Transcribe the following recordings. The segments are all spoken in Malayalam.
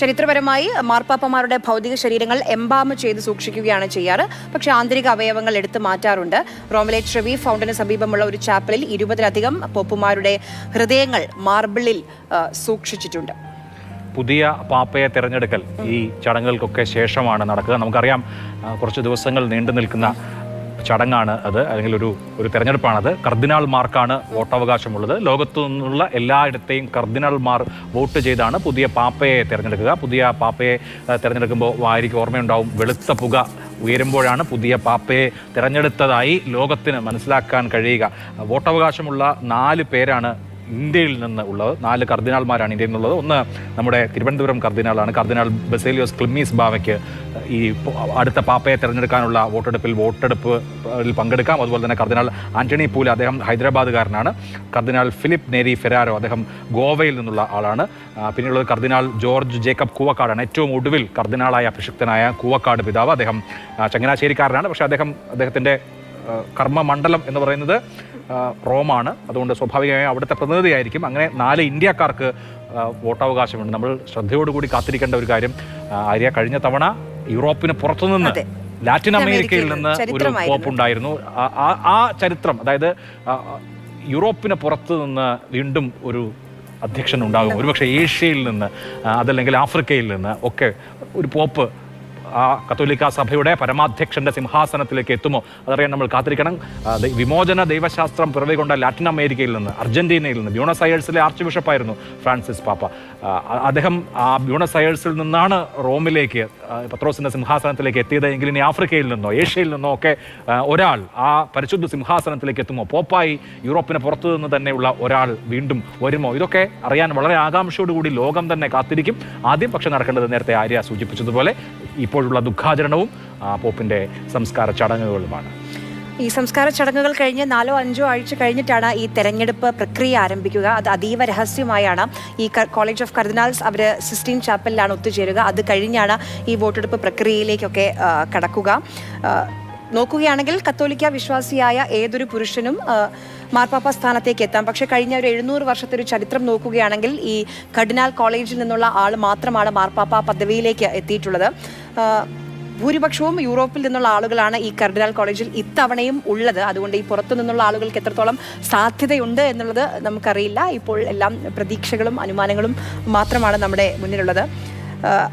ചരിത്രപരമായി മാർപ്പാപ്പമാരുടെ ഭൗതിക ശരീരങ്ങൾ എംബാം ചെയ്ത് സൂക്ഷിക്കുകയാണ് ചെയ്യാറ്. പക്ഷേ ആന്തരിക അവയവങ്ങൾ എടുത്തു മാറ്റാറുണ്ട്. റോമിലെ ട്രെവി ഫൗണ്ടന് സമീപമുള്ള ഒരു ചാപ്പലിൽ 20-ലധികം പോപ്പുമാരുടെ ഹൃദയങ്ങൾ മാർബിളിൽ സൂക്ഷിച്ചിട്ടുണ്ട്. പുതിയ പാപ്പയെ തിരഞ്ഞെടുക്കൽ ഈ ചടങ്ങുകൾക്കൊക്കെ ശേഷമാണ് നടക്കുക. നമുക്കറിയാം കുറച്ച് ദിവസങ്ങൾ നീണ്ടു നിൽക്കുന്ന ചടങ്ങാണ് അത്, അല്ലെങ്കിൽ ഒരു തെരഞ്ഞെടുപ്പാണത്. കർദിനാൾമാർക്കാണ് വോട്ടവകാശമുള്ളത്. ലോകത്തു നിന്നുള്ള എല്ലായിടത്തെയും കർദിനാൾമാർ വോട്ട് ചെയ്താണ് പുതിയ പാപ്പയെ തിരഞ്ഞെടുക്കുക. പുതിയ പാപ്പയെ തിരഞ്ഞെടുക്കുമ്പോൾ ആയിരിക്കും ഓർമ്മയുണ്ടാവും, വെളുത്ത പുക ഉയരുമ്പോഴാണ് പുതിയ പാപ്പയെ തിരഞ്ഞെടുത്തതായി ലോകത്തിന് മനസ്സിലാക്കാൻ കഴിയുക. വോട്ടവകാശമുള്ള 4 പേരാണ് ഇന്ത്യയിൽ നിന്ന് ഉള്ളത്. 4 കർദിനാൾമാരാണ് ഇന്ത്യയിൽ നിന്നുള്ളത്. ഒന്ന് നമ്മുടെ തിരുവനന്തപുരം കർദിനാളാണ്. കർദിനാൾ ബസേലിയോസ് ക്ലിമ്മീസ് ബാവയ്ക്ക് ഈ അടുത്ത പാപ്പയെ തിരഞ്ഞെടുക്കാനുള്ള വോട്ടെടുപ്പിൽ പങ്കെടുക്കാം. അതുപോലെ തന്നെ കർദിനാൾ ആന്റണി പൂല, അദ്ദേഹം ഹൈദരാബാദുകാരനാണ്. കർദിനാൾ ഫിലിപ്പ് നേരി ഫെരാരോ, അദ്ദേഹം ഗോവയിൽ നിന്നുള്ള ആളാണ്. പിന്നെയുള്ളത് കർദിനാൾ ജോർജ് ജേക്കബ് കൂവക്കാടാണ്. ഏറ്റവും ഒടുവിൽ കർദിനാളായ അഭിഷിക്തനായ കൂവക്കാട് പിതാവ്, അദ്ദേഹം ചങ്ങനാശ്ശേരിക്കാരനാണ്. പക്ഷേ അദ്ദേഹത്തിൻ്റെ കർമ്മമണ്ഡലം എന്ന് പറയുന്നത് റോമാണ്. അതുകൊണ്ട് സ്വാഭാവികമായും അവിടുത്തെ പ്രതിനിധിയായിരിക്കും. അങ്ങനെ 4 ഇന്ത്യക്കാർക്ക് വോട്ടവകാശമുണ്ട്. നമ്മൾ ശ്രദ്ധയോടുകൂടി കാത്തിരിക്കേണ്ട ഒരു കാര്യം, ആര്യ, കഴിഞ്ഞ തവണ യൂറോപ്പിന് പുറത്തുനിന്ന് ലാറ്റിൻ അമേരിക്കയിൽ നിന്ന് ഒരു പോപ്പ് ഉണ്ടായിരുന്നു. ആ ചരിത്രം, അതായത് യൂറോപ്പിന് പുറത്തു നിന്ന് വീണ്ടും ഒരു അധ്യക്ഷൻ ഉണ്ടാകും. ഒരുപക്ഷെ ഏഷ്യയിൽ നിന്ന്, അതല്ലെങ്കിൽ ആഫ്രിക്കയിൽ നിന്ന് ഒക്കെ ഒരു പോപ്പ് ആ കത്തോലിക്ക സഭയുടെ പരമാധ്യക്ഷന്റെ സിംഹാസനത്തിലേക്ക് എത്തുമോ അതറിയാൻ നമ്മൾ കാത്തിരിക്കണം. വിമോചന ദൈവശാസ്ത്രം പിറവികൊണ്ട ലാറ്റിൻ അമേരിക്കയിൽ നിന്ന്, അർജന്റീനയിൽ നിന്ന്, ബ്യൂണസ് അയേഴ്സിലെ ആർച്ച് ബിഷപ്പായിരുന്നു ഫ്രാൻസിസ് പാപ്പ. അദ്ദേഹം ആ ബ്യൂണസ് അയേഴ്സിൽ നിന്നാണ് റോമിലേക്ക്, പത്രോസിന്റെ സിംഹാസനത്തിലേക്ക് എത്തിയത്. എങ്കിൽ ഇനി ആഫ്രിക്കയിൽ നിന്നോ ഏഷ്യയിൽ നിന്നോ ഒക്കെ ഒരാൾ ആ പരിശുദ്ധ സിംഹാസനത്തിലേക്ക് എത്തുമോ? പോപ്പായി യൂറോപ്പിന് പുറത്തു നിന്ന് തന്നെയുള്ള ഒരാൾ വീണ്ടും വരുമോ? ഇതൊക്കെ അറിയാൻ വളരെ ആകാംക്ഷയോടുകൂടി ലോകം തന്നെ കാത്തിരിക്കും. ആദ്യം പക്ഷെ നടക്കേണ്ടത് നേരത്തെ ആര്യ സൂചിപ്പിച്ചതുപോലെ ഇപ്പോഴുള്ള ദുഃഖാചരണവും പോപ്പിന്റെ സംസ്കാര ചടങ്ങുകളുമാണ്. ഈ സംസ്കാര ചടങ്ങുകൾ കഴിഞ്ഞ് 4-5 ആഴ്ച കഴിഞ്ഞിട്ടാണ് ഈ തെരഞ്ഞെടുപ്പ് പ്രക്രിയ ആരംഭിക്കുക. അത് അതീവ രഹസ്യമായാണ്. ഈ കോളേജ് ഓഫ് കർദിനാൾസ് അവർ സിസ്റ്റീൻ ചാപ്പലിലാണ് ഒത്തുചേരുക. അത് കഴിഞ്ഞാണ് ഈ വോട്ടെടുപ്പ് പ്രക്രിയയിലേക്കൊക്കെ കടക്കുക. നോക്കുകയാണെങ്കിൽ കത്തോലിക്ക വിശ്വാസിയായ ഏതൊരു പുരുഷനും മാർപ്പാപ്പ സ്ഥാനത്തേക്ക് എത്താം. പക്ഷേ കഴിഞ്ഞ ഒരു 700 വർഷത്തെ ഒരു ചരിത്രം നോക്കുകയാണെങ്കിൽ ഈ കർദിനാൾ കോളേജിൽ നിന്നുള്ള ആൾ മാത്രമാണ് മാർപ്പാപ്പ പദവിയിലേക്ക് എത്തിയിട്ടുള്ളത്. ഭൂരിപക്ഷവും യൂറോപ്പിൽ നിന്നുള്ള ആളുകളാണ് ഈ കർദിനാൾ കോളേജിൽ ഇത്തവണയും ഉള്ളത്. അതുകൊണ്ട് ഈ പുറത്തു നിന്നുള്ള ആളുകൾക്ക് എത്രത്തോളം സാധ്യതയുണ്ട് എന്നുള്ളത് നമുക്കറിയില്ല. ഇപ്പോൾ എല്ലാം പ്രതീക്ഷകളും അനുമാനങ്ങളും മാത്രമാണ് നമ്മുടെ മുന്നിലുള്ളത്.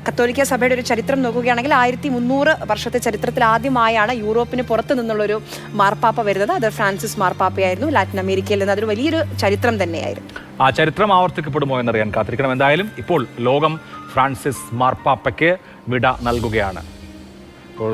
കത്തോലിക്ക സഭയുടെ ഒരു ചരിത്രം നോക്കുകയാണെങ്കിൽ 1300 വർഷത്തെ ചരിത്രത്തിൽ ആദ്യമായാണ് യൂറോപ്പിന് പുറത്തു നിന്നുള്ളൊരു മാർപ്പാപ്പ വരുന്നത്. അത് ഫ്രാൻസിസ് മാർപ്പാപ്പയായിരുന്നു. ലാറ്റിൻ അമേരിക്കയിൽ നിന്ന് അതൊരു വലിയൊരു ചരിത്രം തന്നെയായിരുന്നു. ആ ചരിത്രം ആവർത്തിക്കപ്പെടുമോ എന്നറിയാൻ കാത്തിരിക്കണം. എന്തായാലും ഇപ്പോൾ ലോകം ഫ്രാൻസിസ് മാർപ്പാപ്പയ്ക്ക് വിട നൽകുകയാണ്. ഇപ്പോൾ